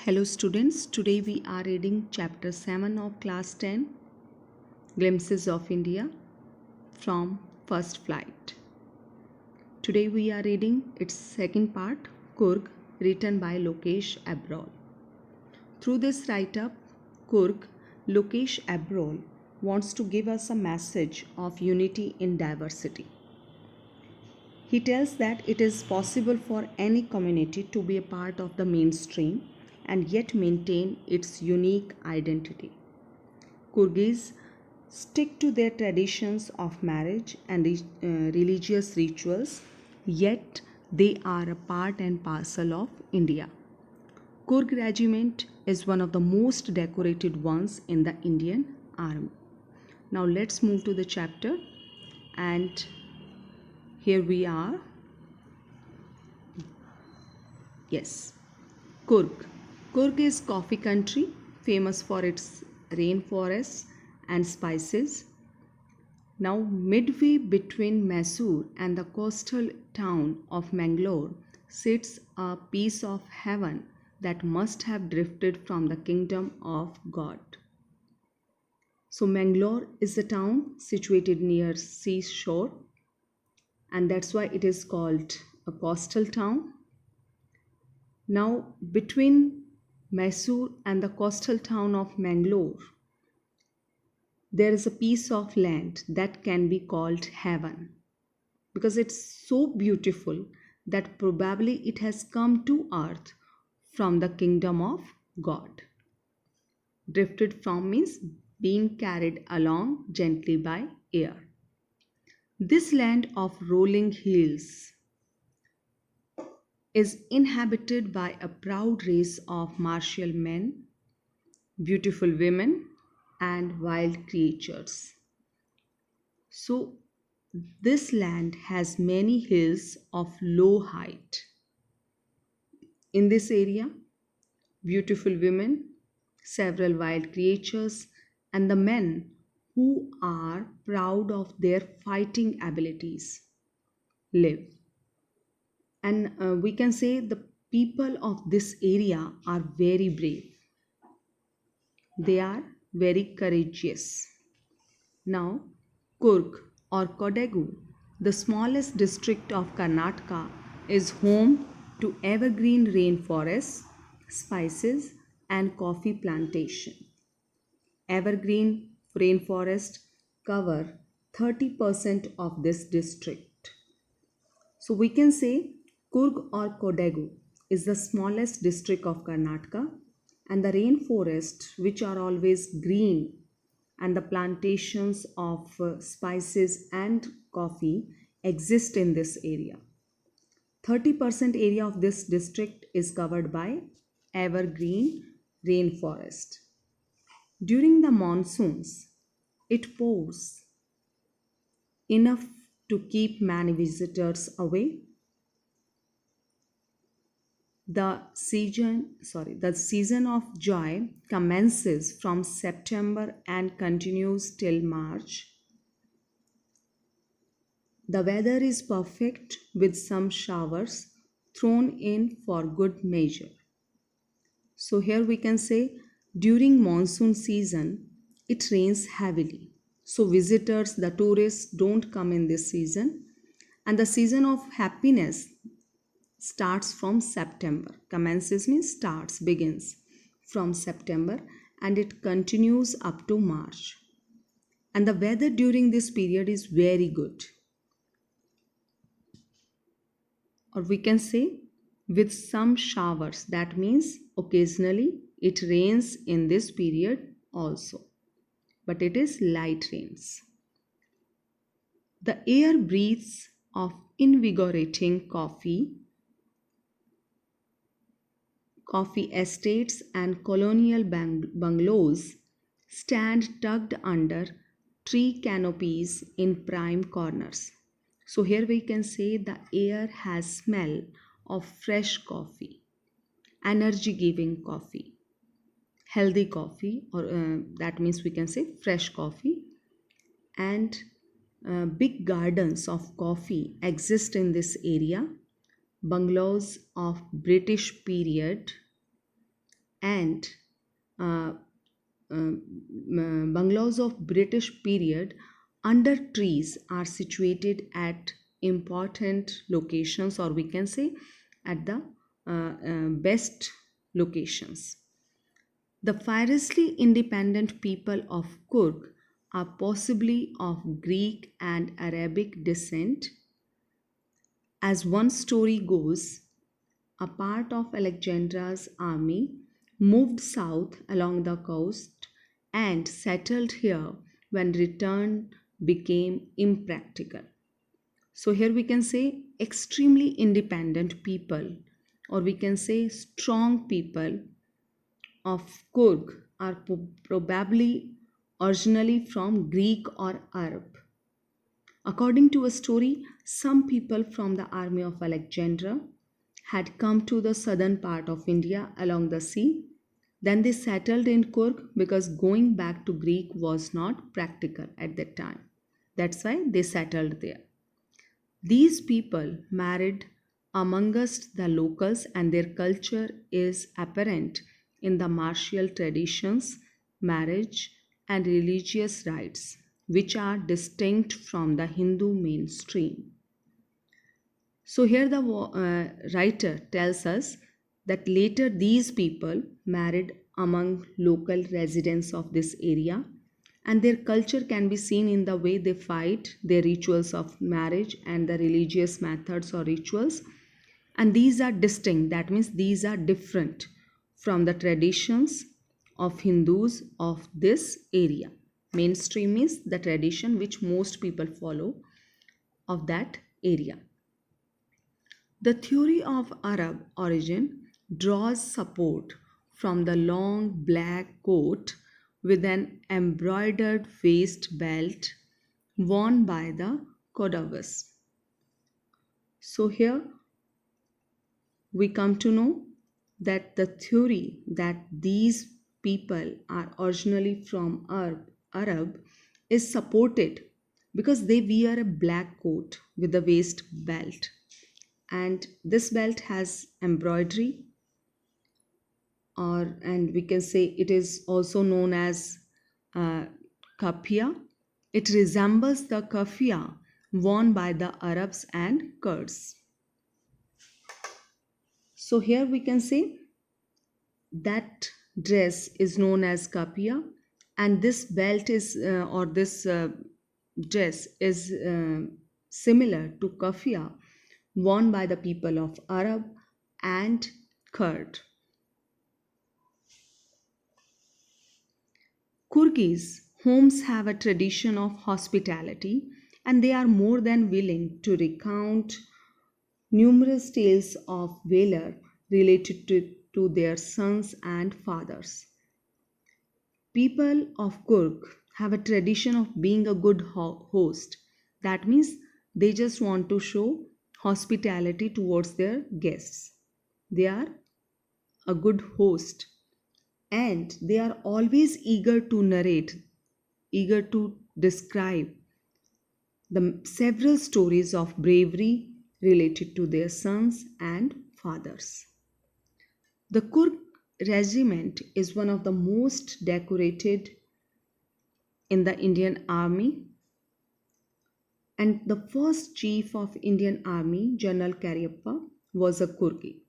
Hello students, today we are reading chapter 7 of class 10, Glimpses of India from First Flight. Today we are reading its second part, Kurg, written by Lokesh Abrol. Through this write-up, Kurg, Lokesh Abrol wants to give us a message of unity in diversity. He tells that it is possible for any community to be a part of the mainstream and yet maintain its unique identity. Kurgis stick to their traditions of marriage and religious rituals, yet they are a part and parcel of India. Kurg Regiment is one of the most decorated ones in the Indian Army. Now let's move to the chapter, and here we are. Yes, Kurg. Kurg is coffee country, famous for its rainforests and spices. Now, midway between Mysore and the coastal town of Mangalore sits a piece of heaven that must have drifted from the kingdom of God. So, Mangalore is a town situated near seashore, and that's why it is called a coastal town. Now, between Mysore and the coastal town of Mangalore, there is a piece of land that can be called heaven because it's so beautiful that probably it has come to earth from the kingdom of God. Drifted from means being carried along gently by air. This land of rolling hills is inhabited by a proud race of martial men, beautiful women, and wild creatures. So, this land has many hills of low height. In this area, beautiful women, several wild creatures, and the men who are proud of their fighting abilities live. And we can say the people of this area are very brave. They are very courageous. Now, Kurg or Kodagu, the smallest district of Karnataka, is home to evergreen rainforests, spices, and coffee plantation. Evergreen rainforests cover 30% of this district. So we can say Kurg or Kodagu is the smallest district of Karnataka, and the rainforests, which are always green, and the plantations of spices and coffee exist in this area. 30% area of this district is covered by evergreen rainforest. During the monsoons, it pours enough to keep many visitors away. The season of joy commences from September and continues till March. The weather is perfect with some showers thrown in for good measure. So here we can say during monsoon season it rains heavily. So visitors, the tourists don't come in this season, and the season of happiness starts from September. Commences means starts, begins from September, and it continues up to March. And the weather during this period is very good. Or we can say with some showers. That means occasionally it rains in this period also. But it is light rains. The air breathes of invigorating coffee estates and colonial bungalows stand tucked under tree canopies in prime corners. So here we can say the air has smell of fresh coffee, energy giving coffee, healthy coffee, or that means we can say fresh coffee, and big gardens of coffee exist in this area. Bungalows of British period and uh, bungalows of British period under trees are situated at important locations, or we can say at the best locations. The fiercely independent people of Kurg are possibly of Greek and Arabic descent. As one story goes, a part of Alexander's army moved south along the coast and settled here when return became impractical. So, here we can say extremely independent people, or we can say strong people of Kurg are probably originally from Greek or Arab. According to a story, some people from the army of Alexander had come to the southern part of India along the sea. Then they settled in Kurg because going back to Greek was not practical at that time. That's why they settled there. These people married amongst the locals, and their culture is apparent in the martial traditions, marriage, and religious rites, which are distinct from the Hindu mainstream. So, here the writer tells us that later these people married among local residents of this area, and their culture can be seen in the way they fight, their rituals of marriage, and the religious methods or rituals. And these are distinct, that means these are different from the traditions of Hindus of this area. Mainstream is the tradition which most people follow of that area. The theory of Arab origin draws support from the long black coat with an embroidered waist belt worn by the Kodavas. So, here we come to know that the theory that these people are originally from Arab is supported because they wear a black coat with a waist belt, and this belt has embroidery, or and we can say it is also known as uh, kafia. It resembles the kafia worn by the Arabs and Kurds. So here we can say that dress is known as kafia, and this belt is or this dress is similar to kafia worn by the people of Arab and Kurd. Kurgis homes have a tradition of hospitality, and they are more than willing to recount numerous tales of valor related to their sons and fathers. People of Kurg have a tradition of being a good host. That means they just want to show hospitality towards their guests. They are a good host, and they are always eager to narrate, eager to describe the several stories of bravery related to their sons and fathers. The Kurg regiment is one of the most decorated in the Indian Army, and the first chief of Indian Army, General Cariappa, was a Kurgi.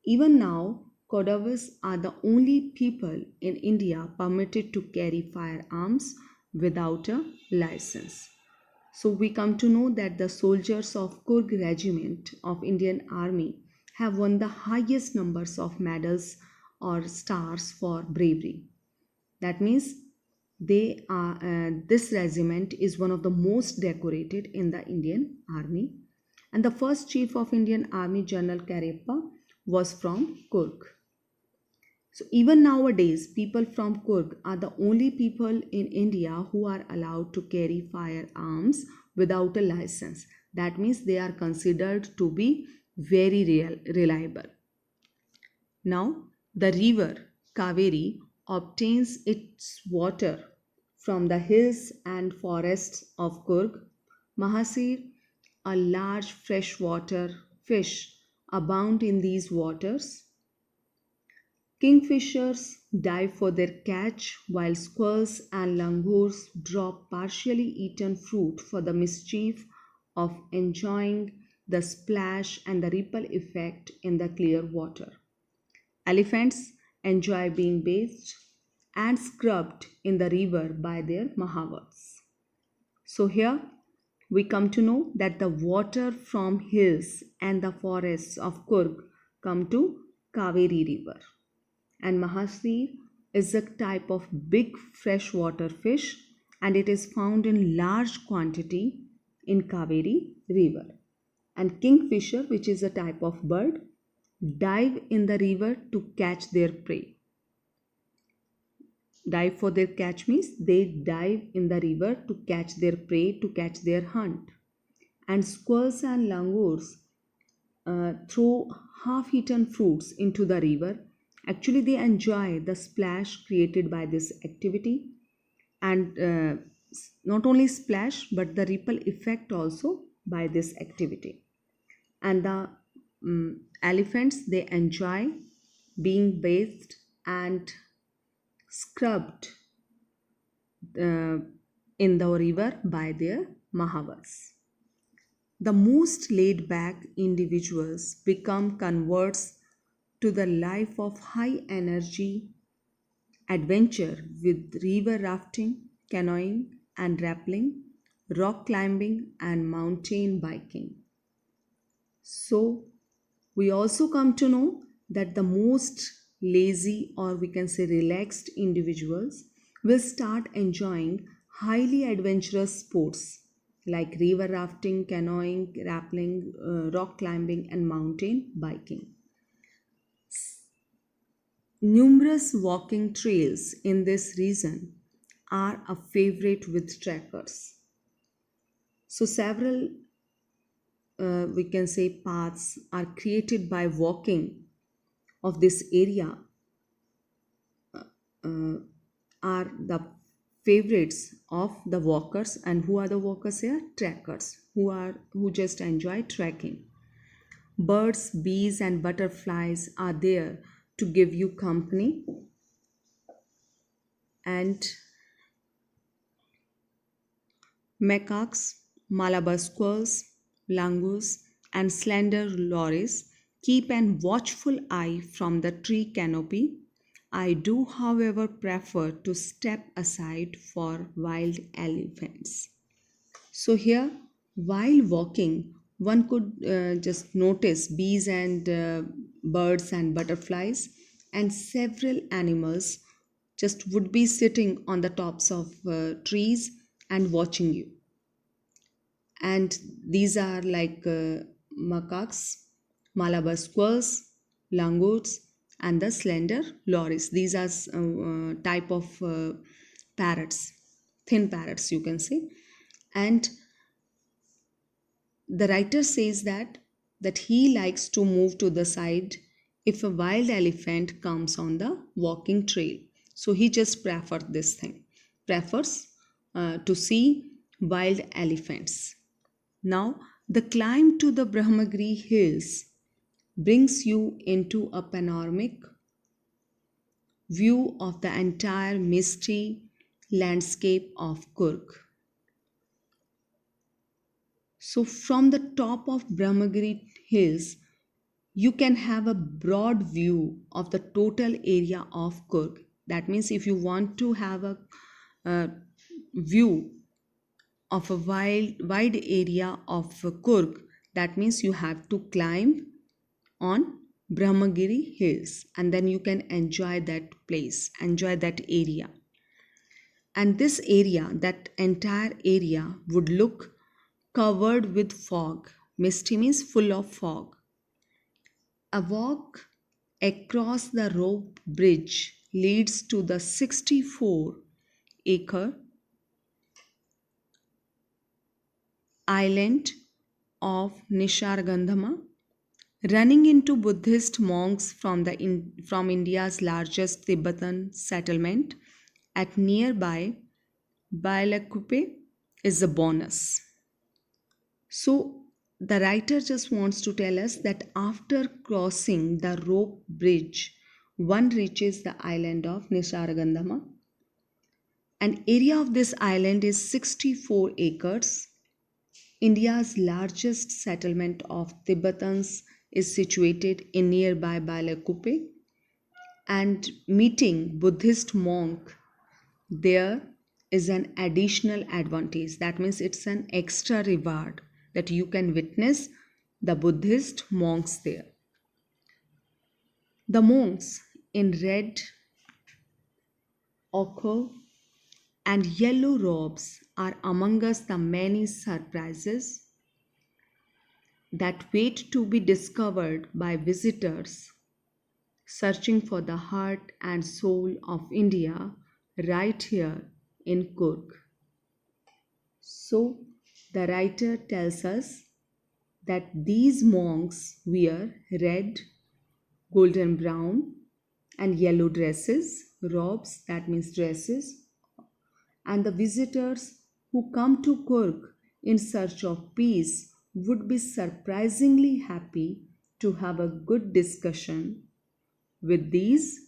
Even now, Kodavas are the only people in India permitted to carry firearms without a license. So we come to know that the soldiers of Kurg regiment of Indian Army have won the highest numbers of medals or stars for bravery. That means this regiment is one of the most decorated in the Indian Army, and the first chief of Indian Army, General Cariappa, was from Kurg. So even nowadays, people from Kurg are the only people in India who are allowed to carry firearms without a license. That means they are considered to be very reliable. Now, the river Kaveri obtains its water from the hills and forests of Kurg. Mahasir, a large freshwater fish, abound in these waters. Kingfishers dive for their catch, while squirrels and langurs drop partially eaten fruit for the mischief of enjoying the splash and the ripple effect in the clear water. Elephants enjoy being bathed and scrubbed in the river by their mahavats. So, here we come to know that the water from hills and the forests of Kurg come to Kaveri River. And Mahasir is a type of big freshwater fish and it is found in large quantity in Kaveri River. And kingfisher, which is a type of bird, dive in the river to catch their prey. Dive for their catch means they dive in the river to catch their prey, to catch their hunt. And squirrels and langurs throw half eaten fruits into the river. Actually, they enjoy the splash created by this activity, and not only splash but the ripple effect also by this activity. And the elephants, they enjoy being bathed and scrubbed uh, in the river by their mahavas. The most laid back individuals become converts to the life of high energy adventure with river rafting, canoeing and rappelling, rock climbing and mountain biking. So, we also come to know that the most lazy or we can say relaxed individuals will start enjoying highly adventurous sports like river rafting, canoeing, rappelling, rock climbing, and mountain biking. Numerous walking trails in this region are a favorite with trekkers. So, several we can say paths are created by walking of this area are the favorites of the walkers. And who are the walkers here? Trekkers, who just enjoy trekking. Birds, bees and butterflies are there to give you company. And macaques, Malabar squirrels, langurs and slender lories keep an watchful eye from the tree canopy. I do, however, prefer to step aside for wild elephants. So, here, while walking, one could just notice bees and birds and butterflies, and several animals just would be sitting on the tops of trees and watching you. And these are like macaques, Malabar squirrels, langurs, and the slender loris. These are type of parrots, thin parrots, you can say. And the writer says that he likes to move to the side if a wild elephant comes on the walking trail. So he just prefers to see wild elephants. Now, the climb to the Brahmagiri hills brings you into a panoramic view of the entire misty landscape of Kurg. So, from the top of Brahmagiri hills, you can have a broad view of the total area of Kurg. That means, if you want to have a view of a wide area of Kurg, that means you have to climb on Brahmagiri hills and then you can enjoy that place, enjoy that area. And this area, that entire area, would look covered with fog. Misty means full of fog. A walk across the rope bridge leads to the 64-acre island of Nisargandhama, running into Buddhist monks from India's largest Tibetan settlement at nearby Bailakuppe is a bonus. So, the writer just wants to tell us that after crossing the rope bridge One reaches the island of Nisargandama. An area of this island is 64 acres. India's largest settlement of Tibetans is situated in nearby Balakupe, and meeting Buddhist monk there is an additional advantage. That means it's an extra reward that you can witness the Buddhist monks there. The monks in red, ochre, and yellow robes are among us the many surprises that wait to be discovered by visitors searching for the heart and soul of India right here in Kurg. So, the writer tells us that these monks wear red, golden brown, and yellow dresses, robes, that means dresses, and the visitors who come to Kurg in search of peace would be surprisingly happy to have a good discussion with these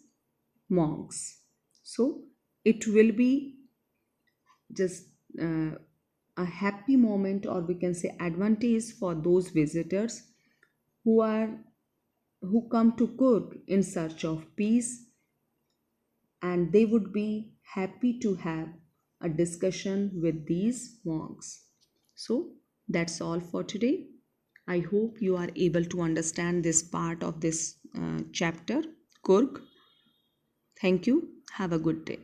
monks. So it will be just uh, a happy moment, or we can say advantage for those visitors who are who come to Kurg in search of peace, and they would be happy to have a discussion with these monks. So that's all for today. I hope you are able to understand this part of this chapter, Kurg. Thank you. Have a good day.